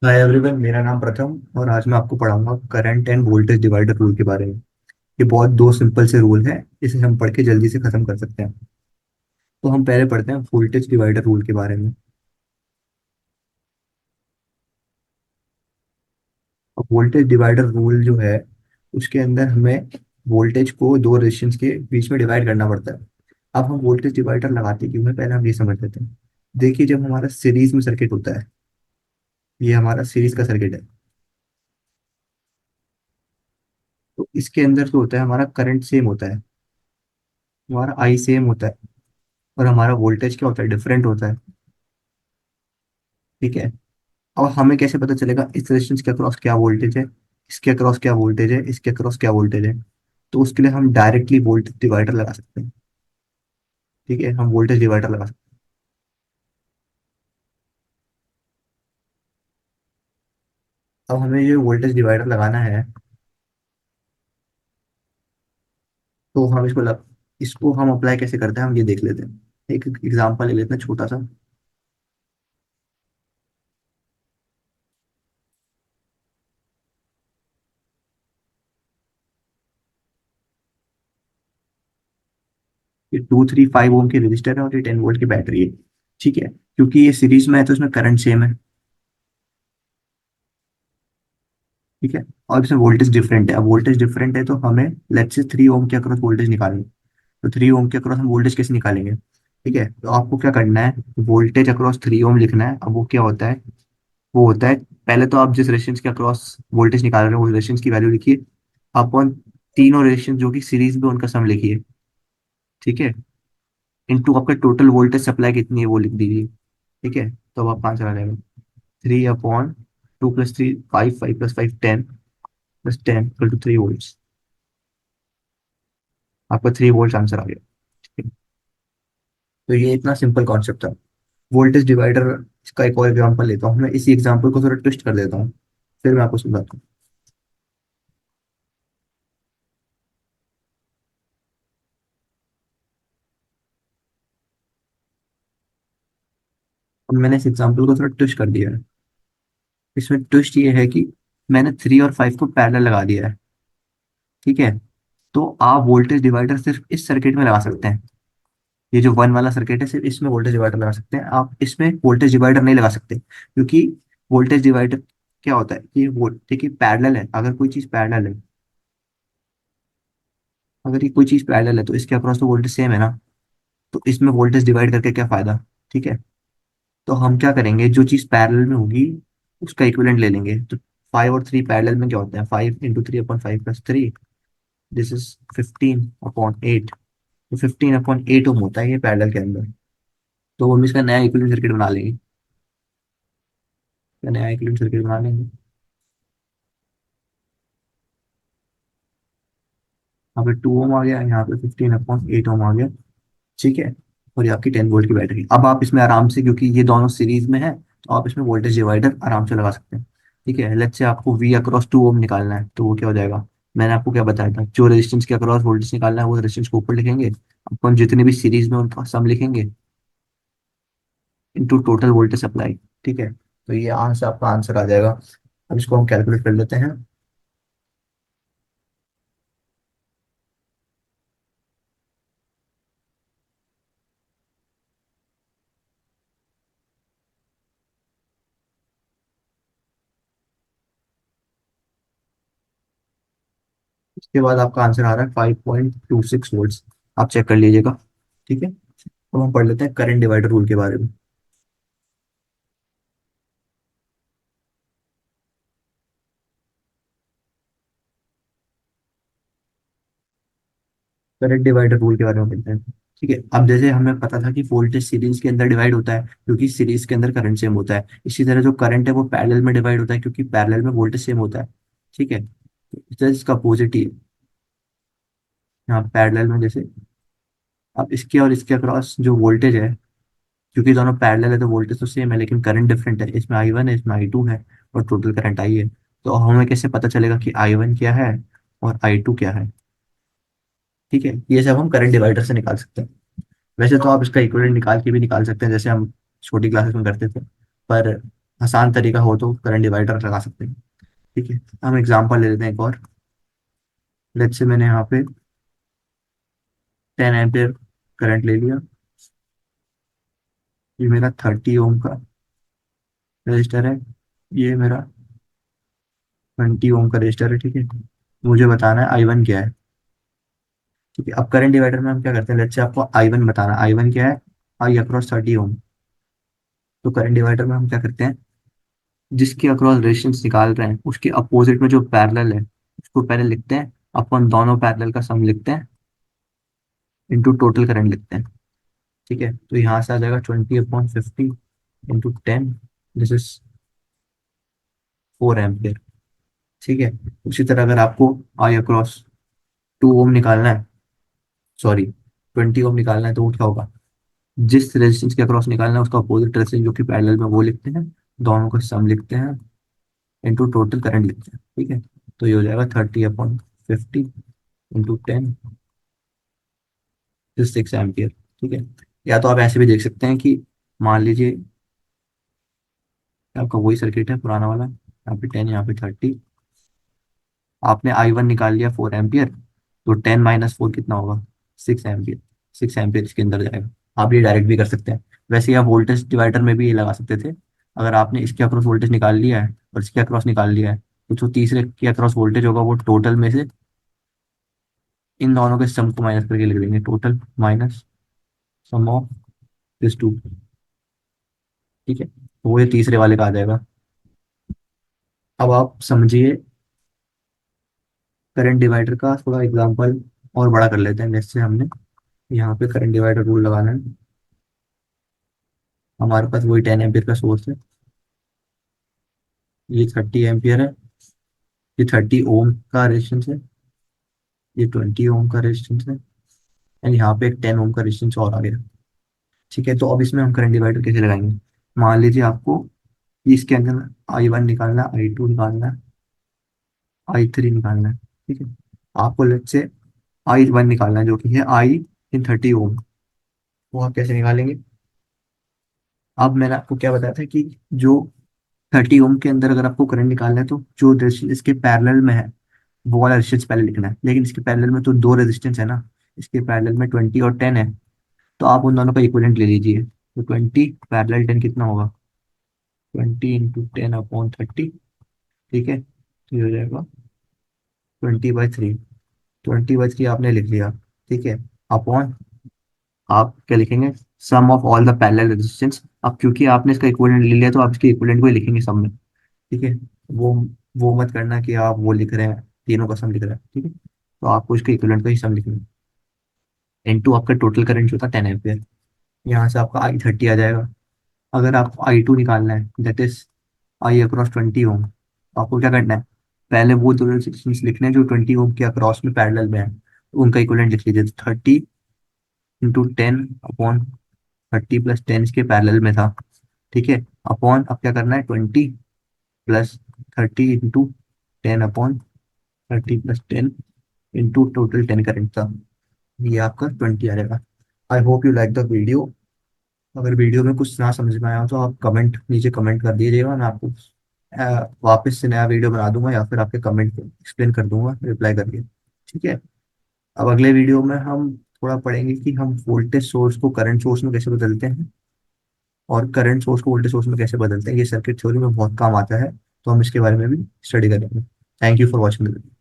Hi everyone, मेरा नाम प्रथम और आज मैं आपको पढ़ाऊंगा current end voltage divider rule के बारे में। ये बहुत दो सिंपल से रूल है, इसे हम पढ़ के जल्दी से खत्म कर सकते हैं। तो हम पहले पढ़ते हैं वोल्टेज डिवाइडर रूल के बारे में। अब वोल्टेज डिवाइडर रूल जो है, उसके अंदर हमें वोल्टेज को दो रेजिस्टेंस के बीच में डिवाइड करना पड़ता है। अब हम वोल्टेज डिवाइडर लगाते क्यों है, पहले हम ये समझ लेते हैं। देखिए, जब हमारा सीरीज में सर्किट होता है, ये हमारा सीरीज का सर्किट है, तो इसके अंदर जो होता है हमारा करंट सेम होता है, हमारा आई सेम होता है, और हमारा वोल्टेज क्या होता है, डिफरेंट होता है। ठीक है। और हमें कैसे पता चलेगा इस रेजिस्टेंस के अक्रॉस क्या वोल्टेज है, इसके अक्रॉस क्या वोल्टेज है, इसके अक्रॉस क्या वोल्टेज है। तो उसके लिए हम डायरेक्टली वोल्टेज डिवाइडर लगा सकते हैं। ठीक है, हम वोल्टेज डिवाइडर लगा सकते हैं। अब हमें ये वोल्टेज डिवाइडर लगाना है, तो हम इसको हम अप्लाई कैसे करते हैं, हम ये देख लेते हैं। एक एग्जांपल ले लेते हैं छोटा सा। ये 235 ओम की रजिस्टर है और ये 10 वोल्ट की बैटरी है। ठीक है, क्योंकि ये सीरीज में है तो इसमें करंट सेम है। ठीक है। और इसमें वोल्टेज डिफरेंट है। अब वोल्टेज डिफरेंट है तो हमें लेट्स से 3 ओम के अक्रॉस वोल्टेज निकालनी है। तो 3 ओम के अक्रॉस हम वोल्टेज कैसे निकालेंगे। ठीक है, तो आपको क्या करना है, वोल्टेज अक्रॉस 3 ओम लिखना है। अब वो क्या होता है, वो होता है, पहले तो आप जिस रेजिस्टेंस के अक्रॉस वोल्टेज निकाल रहे हो उस रेजिस्टेंस की वैल्यू लिखिए, अपॉन तीनों रेजिस्टेंस जो कि सीरीज में उनका सम लिखिए। ठीक है, इनटू आपका टोटल वोल्टेज सप्लाई कितनी है वो लिख दीजिए। ठीक है, तो अब आपका आंसर आ जाएगा 3/2 + 3, 5, 5 + 5, 10, +10 = 3 वोल्ट। आपका 3 वोल्ट आंसर आ गया। ठीक है? तो ये इतना सिंपल कॉन्सेप्ट था वोल्टेज डिवाइडर। इसका एक और एग्जांपल लेता हूँ, मैं इसी एग्जांपल को थोड़ा ट्विस्ट कर देता हूँ, फिर मैं आपको समझाता हूँ। अब मैंने इस एग्जांपल को थोड़ा ट्विस्ट कर दिया है। इसमें ट्विस्ट ये है कि मैंने 3 और 5 को पैरेलल लगा दिया है। ठीक है, तो आप वोल्टेज डिवाइडर सिर्फ इस सर्किट में लगा सकते हैं। ये जो वन वाला सर्किट है, सिर्फ इसमें वोल्टेज डिवाइडर लगा सकते हैं, आप इसमें वोल्टेज डिवाइडर नहीं लगा सकते, क्योंकि वोल्टेज डिवाइडर क्या होता है कि वो देखिए पैरेलल है। अगर कोई चीज पैरेलल है, अगर ये कोई चीज पैरेलल है तो इसके अक्रॉस तो वोल्टेज सेम है ना। तो इसमें वोल्टेज डिवाइड करके क्या फायदा। ठीक है, तो हम क्या करेंगे, जो चीज पैरेलल में होगी उसका इक्विवेलेंट ले लेंगे। तो 5 और 3 पैरेलल में क्या होता है, 5 × 3/5 + 3, दिस इज 15/8। तो 15/8 ओम होता है ये पैरेलल के अंदर। तो हम इसका नया इक्विवेलेंट सर्किट बना लेंगे। नया इक्विवेलेंट सर्किट बना लेंगे। यहाँ पे 2 ओम आ गया, यहाँ पे 15/8 ओम आ गया। ठीक है, और ये आपकी 10 वोल्ट की बैटरी। अब आप इसमें आराम से, क्योंकि ये दोनों सीरीज में है, तो आप इसमें वोल्टेज डिवाइडर आराम से लगा सकते हैं। ठीक है, लेट्स से आपको V/2 ओम निकालना है, तो वो क्या हो जाएगा, मैंने आपको क्या बताया था, जो रेजिस्टेंस के अक्रॉस वोल्टेज निकालना है वो रेजिस्टेंस को ऊपर लिखेंगे, अपन जितने भी सीरीज में उनका सम लिखेंगे, इनटू टोटल वोल्टेज सप्लाई। ठीक है, तो ये आंसर आपका आंसर आ जाएगा। अब इसको हम कैलकुलेट कर लेते हैं। इसके बाद आपका आंसर आ रहा है 5.26 वोल्ट। आप चेक कर लीजिएगा। ठीक है, अब हम पढ़ लेते हैं करंट डिवाइडर रूल के बारे में। करंट डिवाइडर रूल के बारे में पढ़ते हैं। ठीक है, अब जैसे हमें पता था कि वोल्टेज सीरीज के अंदर डिवाइड होता है क्योंकि सीरीज के अंदर करंट सेम होता है, इसी तरह जो करंट है वो पैरेलल में डिवाइड होता है क्योंकि पैरेलल में वोल्टेज सेम होता है। ठीक है, तो इस तरह इसका अपोजिट ही है। यहाँ पैरेलल में जैसे, अब इसके और इसके अक्रॉस जो वोल्टेज है, क्योंकि दोनों पैरेलल है तो वोल्टेज तो सेम है लेकिन करंट डिफरेंट है। इसमें I1 है, इसमें I2 है, और टोटल करंट I है। तो हमें कैसे पता चलेगा कि I1 क्या है और I2 क्या है। ठीक है, ये सब हम करंट डिवाइडर से निकाल सकते हैं। वैसे तो आप इसका इक्विवेलेंट निकाल के भी निकाल सकते हैं, जैसे हम छोटी क्लासेस में करते थे, पर आसान तरीका हो तो करंट डिवाइडर लगा सकते हैं। ठीक है, हम एग्जांपल ले लेते हैं एक और। लेट्स से मैंने यहाँ पे 10 एम्पियर करंट ले लिया। ये मेरा 30 ओम का रजिस्टर है, ये मेरा 20 ओम का रजिस्टर है। ठीक है, मुझे बताना है I1 क्या है। ठीक है, अब करंट डिवाइडर में हम क्या करते हैं, लेट्स से आपको I1 बताना, I1 क्या है, आई अक्रॉस 30 ओम। तो करंट डिवाइडर में हम क्या करते हैं, जिसके अक्रॉस रेजिस्टेंस निकाल रहे हैं उसके अपोजिट में जो पैरेलल है उसको पहले लिखते हैं, अपन दोनों पैरेलल का सम लिखते हैं, इंटू टोटल करंट लिखते हैं। ठीक है, तो यहाँ से आ जाएगा 20/50 इंटू 10, दिस इज 4 एम्पियर। ठीक है, उसी तरह अगर आपको आई अक्रॉस 2 ओम निकालना है, सॉरी 20 ओम निकालना है, तो वो क्या होगा, जिस रेजिस्टेंस के अक्रॉस निकालना है उसका अपोजिट रेजिस्टेंस जो कि पैरेलल में वो लिखते हैं, दोनों का सम लिखते हैं, इंटू टोटल करंट लिखते हैं। ठीक है, तो ये हो जाएगा 30/50 इंटू 10, 6 एम्पियर। ठीक है, या तो आप ऐसे भी देख सकते हैं कि मान लीजिए आपका वही सर्किट है पुराना वाला, यहाँ पे 10, यहाँ पे 30, आपने I1 निकाल लिया 4 एम्पियर, तो 10 - 4 कितना होगा, 6 एम्पियर। 6 एम्पियर इसके अंदर जाएगा। आप ये डायरेक्ट भी कर सकते हैं, वैसे ही आप वोल्टेज डिवाइडर में भी ये लगा सकते थे। अगर आपने इसके अक्रॉस वोल्टेज निकाल लिया है और इसके अक्रॉस निकाल लिया है, तो जो तीसरे के अक्रॉस वोल्टेज होगा वो टोटल में से इन दोनों के सम को माइनस करके लिख देंगे, total minus sum of this two. ठीक है, तो वो ये तीसरे वाले का आ जाएगा। अब आप समझिए करंट डिवाइडर का थोड़ा एग्जांपल और बड़ा कर लेते हैं। जैसे हमने यहाँ पे करंट डिवाइडर रूल लगाना है, हमारे पास वही 10 एम्पियर का सोर्स है, ये 30 एम्पियर है, ये 30 ओम का रेजिस्टेंस है, ये 20 ओम का रेजिस्टेंस है, एंड यहाँ पे एक 10 ओम का रेजिस्टेंस और आ गया। ठीक है, तो अब इसमें हम करंट डिवाइडर कैसे लगाएंगे, मान लीजिए आपको इसके अंदर I1 निकालना है, I2 निकालना है, I3 निकालना है। ठीक है, आपको लेट से I1 निकालना है जो कि है I इन 30 ओम। वो आप कैसे निकालेंगे, अब मैंने आपको क्या बताया था कि जो 30 ओम के अंदर अगर आपको करंट निकालना है तो जो रेजिस्टेंस इसके पैरेलल में है वो वाला रेजिस्टेंस पहले लिखना है, लेकिन इसके पैरेलल में तो दो रेजिस्टेंस है ना, इसके पैरेलल में 20 और 10 है, तो आप उन दोनों का इक्विवेलेंट ले लीजिए। तो 20 पैरेलल 10 कितना होगा, 20 × 10/30। ठीक है, तो ये हो जाएगा 20/3। 20/3 आपने लिख लिया। ठीक है, अपॉन आप क्या लिखेंगे, sum of all the parallel resistance. अब क्योंकि आपने इसका इक्विवेलेंट ले लिया तो आप इसके इक्विवेलेंट को ही लिखेंगे सम में। ठीक है, वो वो मत करना कि आप वो लिख रहे हैं तीनों का सम लिख रहे हैं। ठीक है, तो आपको इसके इक्विवेलेंट का ही सम लिखना है। इनटू आपका टोटल करंट जो था 10 एम्पियर, यहाँ से आपका I30 आ जाएगा। अगर आपको I2 निकालना है, दैट इज आई अक्रॉस 20 ओम, तो आपको क्या करना है, पहले वो दो रेजिस्टेंस लिखने हैं जो 20 ओम के अक्रॉस में पैरेलल में है, तो उनका इक्विवेलेंट लिख लीजिए। 30 × 10/30 + 10 इसके पैरेलल में था। ठीक है, अपॉन अब क्या करना है, 20 + 30 × 10/30 + 10 इंटू टोटल 10 करंट था, ये आपका 20 आ जाएगा। I hope you like the video. अगर वीडियो में कुछ ना समझ में आया हो तो आप कमेंट नीचे कमेंट कर दीजिएगा, मैं आपको वापस से नया वीडियो बना दूंगा या फिर आपके कमेंट को एक्सप्लेन कर दूंगा रिप्लाई करके। ठीक है, अब अगले वीडियो में हम थोड़ा पढ़ेंगे कि हम वोल्टेज सोर्स को करंट सोर्स में कैसे बदलते हैं और करंट सोर्स को वोल्टेज सोर्स में कैसे बदलते हैं, ये सर्किट थ्योरी में बहुत काम आता है, तो हम इसके बारे में भी स्टडी करेंगे। Thank you for watching the video.